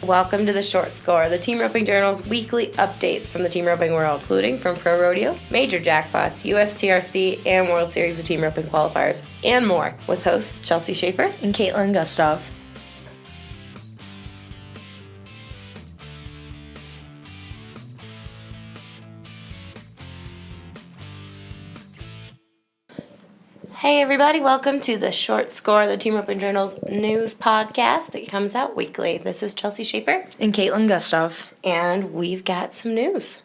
Welcome to the Short Score, the Team Roping Journal's weekly updates from the team roping world, including from Pro Rodeo, major jackpots, USTRC, and World Series of Team Roping qualifiers, and more, with hosts Chelsea Shaffer and Kaitlin Gustave. Hey everybody, welcome to the Short Score, the Team Roping Journal's news podcast that comes out weekly. This is Chelsea Shaffer. And Kaitlin Gustave. And we've got some news.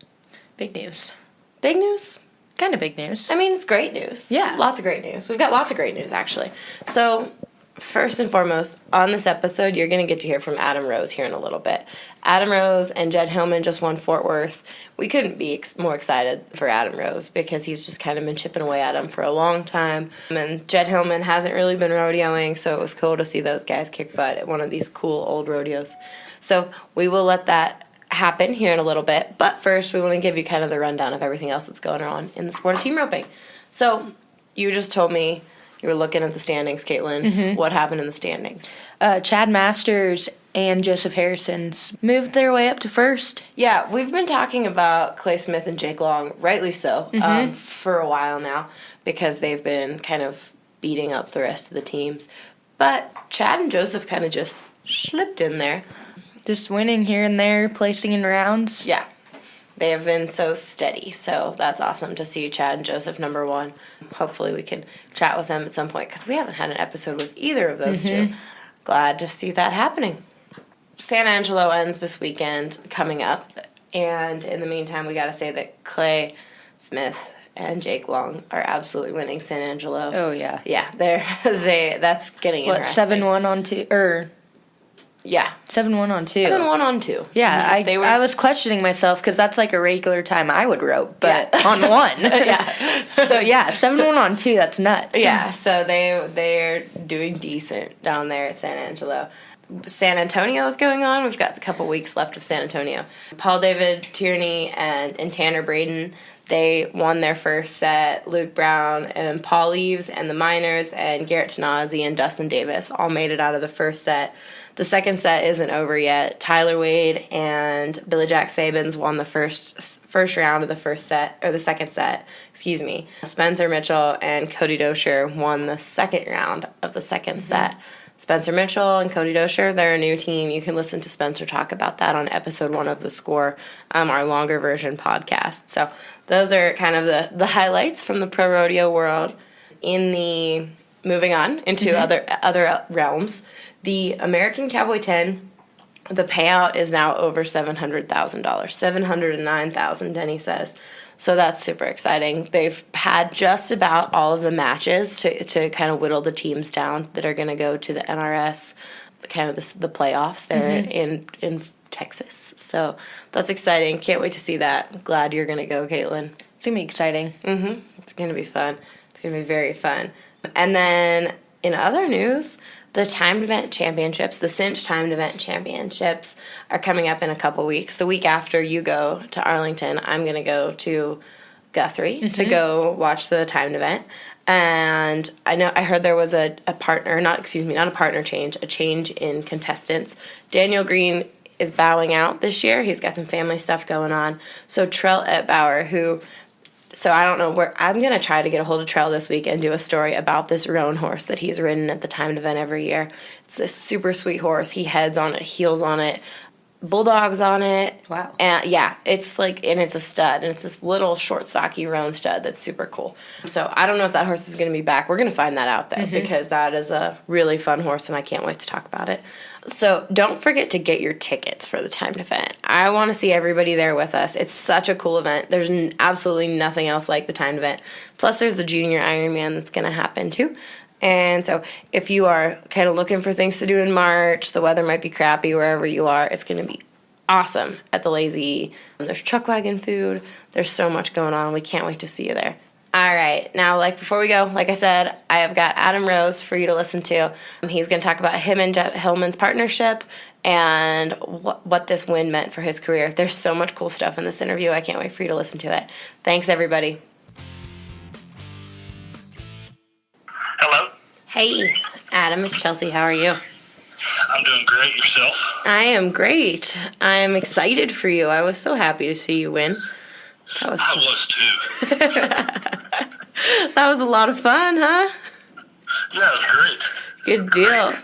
Big news. Big news? Kind of big news. I mean, it's great news. Yeah. Lots of great news. We've got lots of great news, actually. So, first and foremost, on this episode, you're going to get to hear from Adam Rose here in a little bit. Adam Rose and Jed Hillman just won Fort Worth. We couldn't be more excited for Adam Rose because he's just kind of been chipping away at him for a long time. And Jed Hillman hasn't really been rodeoing, so it was cool to see those guys kick butt at one of these cool old rodeos. So we will let that happen here in a little bit. But first, we want to give you kind of the rundown of everything else that's going on in the sport of team roping. So you just told me you were looking at the standings, Kaitlin. Mm-hmm. What happened in the standings? Chad Masters and Joseph Harrison's moved their way up to first. Yeah, we've been talking about Clay Smith and Jake Long, rightly so, for a while now, because they've been kind of beating up the rest of the teams. But Chad and Joseph kind of just slipped in there. Just winning here and there, placing in rounds. Yeah, they have been so steady, so that's awesome to see Chad and Joseph number one. Hopefully we can chat with them at some point, because we haven't had an episode with either of those two. Glad to see that happening. San Angelo ends this weekend coming up, and in the meantime, we got to say that Clay Smith and Jake Long are absolutely winning San Angelo. Oh, yeah. Yeah, that's getting interesting. 7-1 on 2, yeah. 7-1 on 2. 7-1 on 2. Yeah, I was questioning myself because that's like a regular time I would rope, but on 1. Yeah. So, yeah, 7-1 on 2, that's nuts. Yeah, so they're doing decent down there at San Angelo. San Antonio is going on. We've got a couple weeks left of San Antonio. Paul David Tierney and Tanner Braden, they won their first set. Luke Brown and Paul Leaves and the Miners and Garrett Tanazi and Dustin Davis all made it out of the first set. The second set isn't over yet. Tyler Wade and Billy Jack Sabins won the first round of the first set, or the second set, excuse me. Spencer Mitchell and Cody Dosher won the second round of the second set. Spencer Mitchell and Cody Dosher, they're a new team. You can listen to Spencer talk about that on episode 1 of The Score, our longer version podcast. So those are kind of the highlights from the pro rodeo world. Moving on into other realms, the American Cowboy 10, the payout is now over $700,000. $709,000, Denny says. So that's super exciting. They've had just about all of the matches to kind of whittle the teams down that are going to go to the NRS, kind of the playoffs there in Texas. So that's exciting. Can't wait to see that. Glad you're going to go, Kaitlin. It's going to be exciting. It's going to be fun. It's going to be very fun. And then in other news, the Timed Event Championships, the Cinch Timed Event Championships, are coming up in a couple weeks. The week after you go to Arlington, I'm going to go to Guthrie to go watch the timed event. And I heard there was a change in contestants. Daniel Green is bowing out this year. He's got some family stuff going on. So Trell Etbauer, so I don't know where, I'm going to try to get a hold of Trell this week and do a story about this roan horse that he's ridden at the timed event every year. It's this super sweet horse. He heads on it, heels on it, bulldogs on it. Wow. And yeah, it's a stud, and it's this little short, stocky roan stud that's super cool. So I don't know if that horse is going to be back. We're going to find that out there because that is a really fun horse, and I can't wait to talk about it. So don't forget to get your tickets for the timed event. I want to see everybody there with us. It's such a cool event. There's absolutely nothing else like the timed event. Plus, there's the Junior Ironman that's going to happen, too. And so if you are kind of looking for things to do in March, the weather might be crappy wherever you are, it's going to be awesome at the Lazy E. There's truck wagon food. There's so much going on. We can't wait to see you there. All right. Now, before we go, like I said, I have got Adam Rose for you to listen to. He's going to talk about him and Jeff Hillman's partnership and what this win meant for his career. There's so much cool stuff in this interview. I can't wait for you to listen to it. Thanks, everybody. Hello. Hey, Adam. It's Chelsea. How are you? I'm doing great. Yourself? I am great. I'm excited for you. I was so happy to see you win. I was too. That was a lot of fun, huh? Yeah, it was great. Good deal. Great.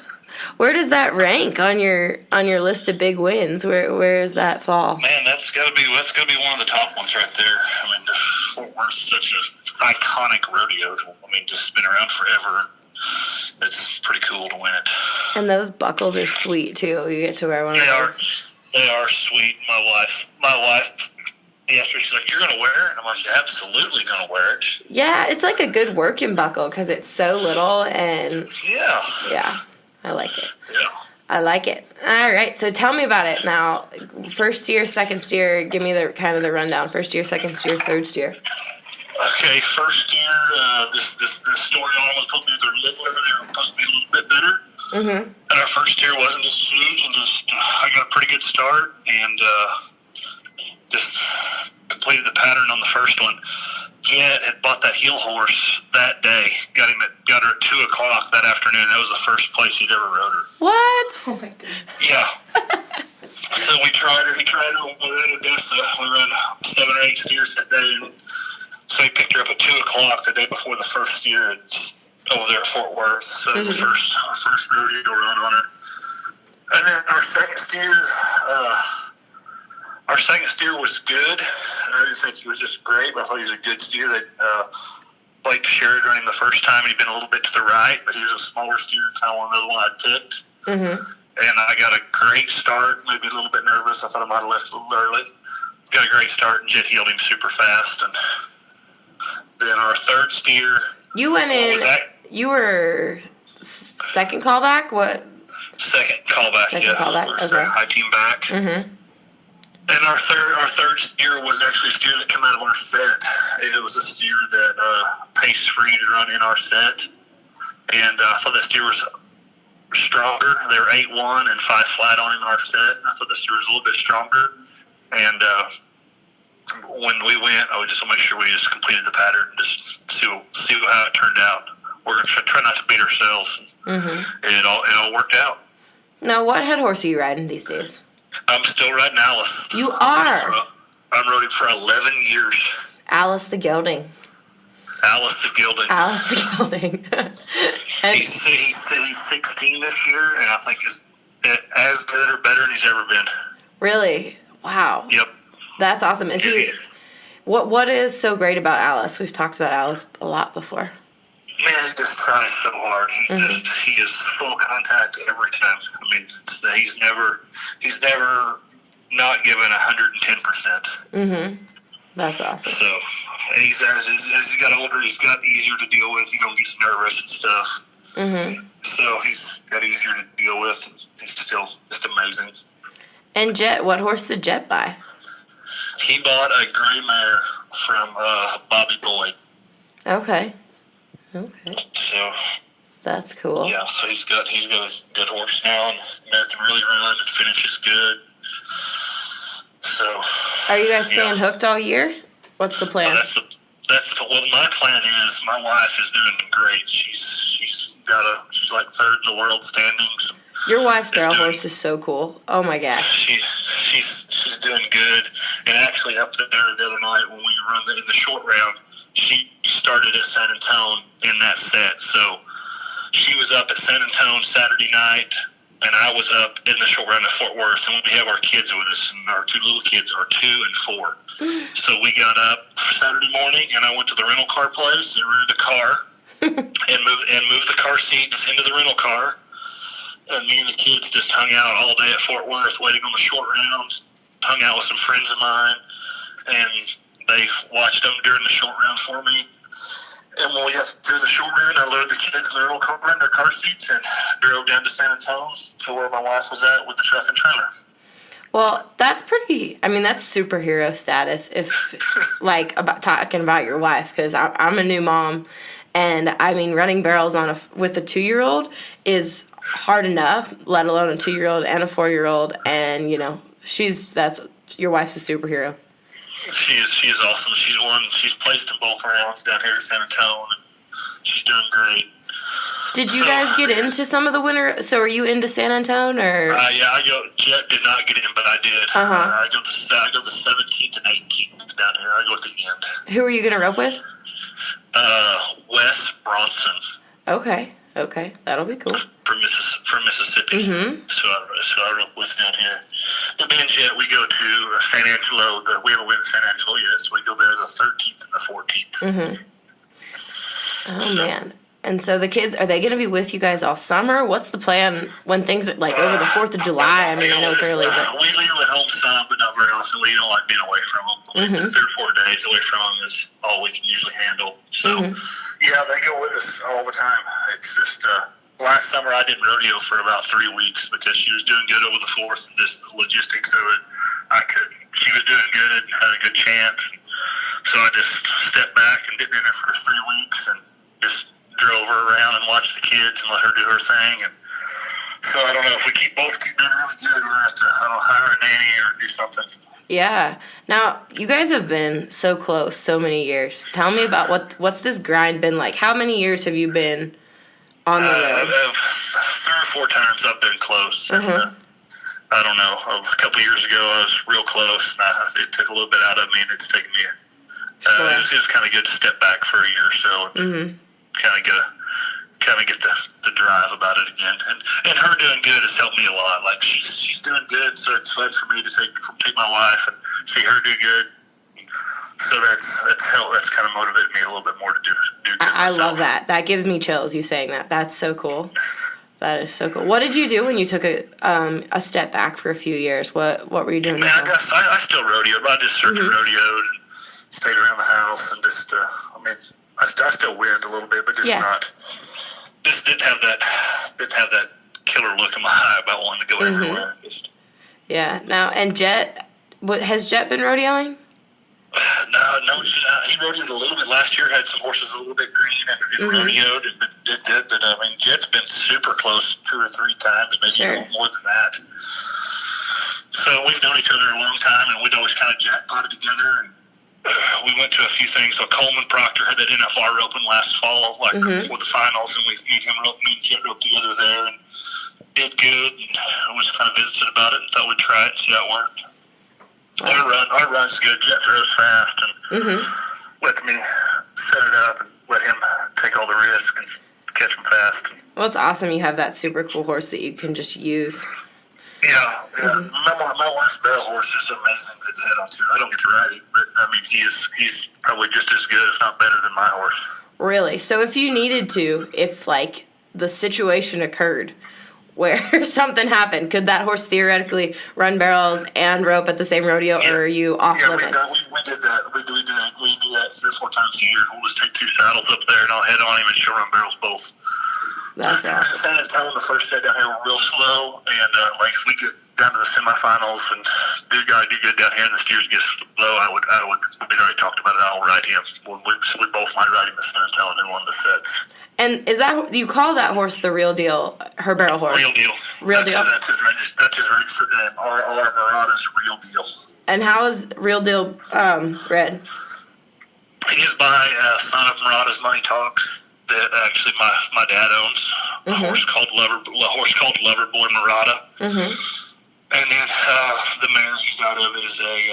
Where does that rank on your list of big wins? Where does that fall? Man, that's gotta be one of the top ones right there. I mean, Fort Worth's such an iconic rodeo. I mean, just been around forever. It's pretty cool to win it. And those buckles are sweet too. You get to wear one of those. They are sweet. My wife. Yesterday, she's like, "You're gonna wear it?" And I'm like, "Absolutely gonna wear it." Yeah, it's like a good working buckle because it's so little and yeah, I like it. Yeah. I like it. All right, so tell me about it now. First steer, second steer. Give me the kind of the rundown. First steer, second steer, third steer. Okay, first steer. This story almost told me they're littler. They were supposed to be a little bit better. Mm-hmm. And our first steer wasn't as huge, and I got a pretty good start, and just completed the pattern on the first one. Jet had bought that heel horse that day. Got her at 2:00 that afternoon. That was the first place he'd ever rode her. What? Oh my goodness. Yeah. So we tried her. He tried her over at Odessa. We ran 7 or 8 steers that day, and so he picked her up at 2:00 the day before the first steer over there at Fort Worth. So it was our first rodeo run on her. And then our second steer. Our second steer was good. I didn't think he was just great, but I thought he was a good steer. Blake Sherrod running the first time. He'd been a little bit to the right, but he was a smaller steer, kind of another one I picked. Mm-hmm. And I got a great start, maybe a little bit nervous. I thought I might have left a little early. Got a great start, and Jet heeled him super fast. And then our third steer. You went in. You were second callback? What? Second callback, Second callback, we were okay. high team back. Mm-hmm. And our third steer was actually a steer that came out of our set. It was a steer that paced free to run in our set. And I thought that steer was stronger. They were 8-1 and 5 flat on him in our set. I thought the steer was a little bit stronger. And when we went, I would just make sure we just completed the pattern and just see how it turned out. We're going to try not to beat ourselves. Mm-hmm. And it all worked out. Now, what head horse are you riding these days? I'm still riding Alice. You are? I'm riding for 11 years. Alice the Gelding. Alice the Gelding. Alice the Gelding. He's 16 this year, and I think is as good or better than he's ever been. Really? Wow. Yep. That's awesome. Is he? What is so great about Alice? We've talked about Alice a lot before. Man, he just tries so hard. He is full contact every time. I mean, he's never not given 110%. Mm-hmm. That's awesome. So, and as he got older, he's got easier to deal with. He don't get nervous and stuff. Mm-hmm. So he's got easier to deal with. He's still just amazing. And Jet, what horse did Jet buy? He bought a gray mare from Bobby Boyd. Okay. So that's cool. Yeah, so he's got a good horse now, and the mare can really run and finishes good. So are you guys staying hooked all year? What's the plan? Well, my plan is my wife is doing great. She's like third in the world standings. Your wife's barrel horse is so cool. Oh my gosh. She's doing good, and actually up there the other night when we run in the short round, she started at San Antonio in that set. So she was up at San Antonio Saturday night, and I was up in the short round at Fort Worth. And we have our kids with us, and our 2 little kids are 2 and 4. So we got up Saturday morning, and I went to the rental car place and rented a car and moved the car seats into the rental car. And me and the kids just hung out all day at Fort Worth waiting on the short rounds, hung out with some friends of mine, and they watched them during the short round for me. And when we got through the short round, I loaded the kids in the rental car in their car seats and drove down to San Antonio to where my wife was at with the truck and trailer. Well, that's that's superhero status if, about talking about your wife, because I'm a new mom, and, running barrels with a 2-year-old is hard enough, let alone a 2-year-old and a 4-year-old, and, your wife's a superhero. She is awesome. She's placed in both rounds down here at San Antonio, and she's doing great. Did you guys get into some of the winter? So are you into San Antonio or? Yeah, Jet did not get in, but I did. I go the 17th and 18th down here. I go at the end. Who are you gonna rope with? Wes Bronson. Okay, that'll be cool. From Mississippi. Mm-hmm. So I rope with down here. But me and Jet, we go to San Angelo. We have a win in San Angelo, yes. We go there the 13th and the 14th. Mm-hmm. Oh, man. And so the kids, are they going to be with you guys all summer? What's the plan when things are like over the 4th of July? I mean, I know it's early, but. We leave them at home some, but not very often. We don't like being away from them. Mm-hmm. 3 or 4 days away from them is all we can usually handle. So, yeah, they go with us all the time. It's just, last summer I didn't rodeo for about 3 weeks because she was doing good over the 4th and just the logistics of it. I couldn't. She was doing good and had a good chance. So I just stepped back and didn't enter for 3 weeks and just drove her around and watched the kids and let her do her thing. And so I don't know if we both keep doing really good. We're going to have to hire a nanny or do something. Yeah. Now, you guys have been so close so many years. Tell me about what's this grind been like? How many years have you been on the road? 3 or 4 times I've been close. And, I don't know. A couple years ago, I was real close. And it took a little bit out of me, and it's taken me. It was kind of good to step back for a year or so and kind of get the drive about it again. And her doing good has helped me a lot. Like she's doing good, so it's fun for me to take my wife and see her do good. So that's kind of motivated me a little bit more to do good. I love that. That gives me chills. You saying that. That's so cool. That is so cool. What did you do when you took a step back for a few years? What were you doing? I guess I still rodeoed, but I just circuit rodeoed and stayed around the house and just. I still wind a little bit, but just didn't have that killer look in my eye about wanting to go everywhere. Yeah. Now, and Jet, has Jet been rodeoing? No, he rodeoed a little bit last year. Had some horses a little bit green and rodeoed, and did good. But Jet's been super close 2 or 3 times, maybe a little more than that. So we've known each other a long time, and we'd always kind of jackpotted together. And we went to a few things. So Coleman Proctor had that NFR Open last fall, before the finals, and me and Jet roped together there and did good. And was kind of visited about it and thought we'd try it and see how it worked. Our run's good. Jet throws fast and lets me set it up and let him take all the risk and catch him fast. Well, it's awesome you have that super cool horse that you can just use. Yeah. My wife's barrel horse is amazing to head on to. I don't get to ride him, but he's probably just as good, if not better, than my horse. Really? So if you needed to, if like the situation occurred where something happened, could that horse theoretically run barrels and rope at the same rodeo, or are you off limits? We did that. We do that 3 or 4 times a year. We'll just take 2 saddles up there, and I'll head on him, and she'll run barrels both. That's awesome. San Antonio, the first set down here, we're real slow, and if we get down to the semifinals and do good down here, and the steers get slow, we'd already talked about it. I'll ride him. We both might ride him at San Antonio in one of the sets. And is that, you call that horse the Real Deal, her barrel horse? Real Deal. Real Deal. That's his registered name. Our Murata's Real Deal. And how is Real Deal bred? He is by son of Murata's Money Talks that actually my dad owns. A horse called Lover Boy Murata. And then the mare he's out of is a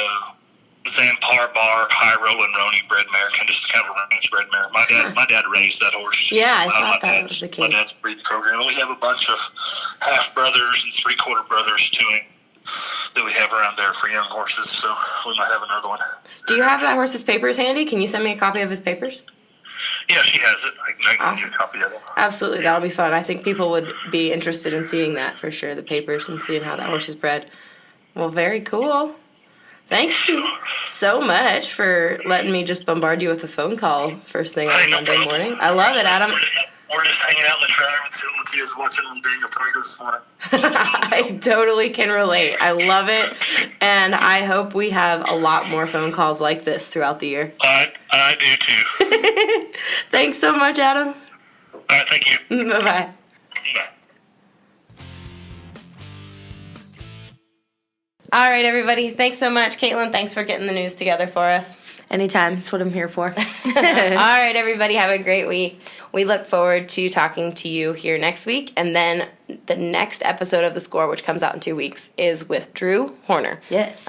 Zampar Bar High Rolling Roni bred mare, just kind of a ranch bred mare. My dad raised that horse. Yeah, I thought that was the case. My dad's breeding program. We have a bunch of half brothers and 3/4 brothers to him that we have around there for young horses. So we might have another one. Do you have that horse's papers handy? Can you send me a copy of his papers? Yeah, she has it. I can get you a copy of it. Absolutely, that'll be fun. I think people would be interested in seeing that for sure, the papers, and seeing how that horse is bred. Well, very cool. Thank you so much for letting me just bombard you with a phone call first thing on Monday morning. I love it, Adam. We're just hanging out in the trailer with the kids watching them Daniel Tigers this morning. I totally can relate. I love it, and I hope we have a lot more phone calls like this throughout the year. I do too. Thanks so much, Adam. All right, thank you. Bye-bye. Bye. All right, everybody. Thanks so much. Kaitlin, thanks for getting the news together for us. Anytime. That's what I'm here for. All right, everybody. Have a great week. We look forward to talking to you here next week. And then the next episode of The Score, which comes out in 2 weeks, is with Drew Horner. Yes.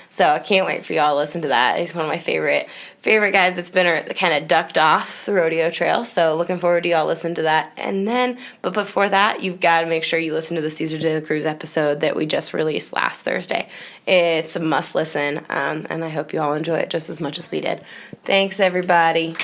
So I can't wait for y'all to listen to that. He's one of my favorite guys that's been kind of ducked off the rodeo trail. So looking forward to y'all listening to that. And then, but before that, you've got to make sure you listen to the Caesar de la Cruz episode that we just released last Thursday. It's a must listen, and I hope you all enjoy it just as much as we did. Thanks, everybody.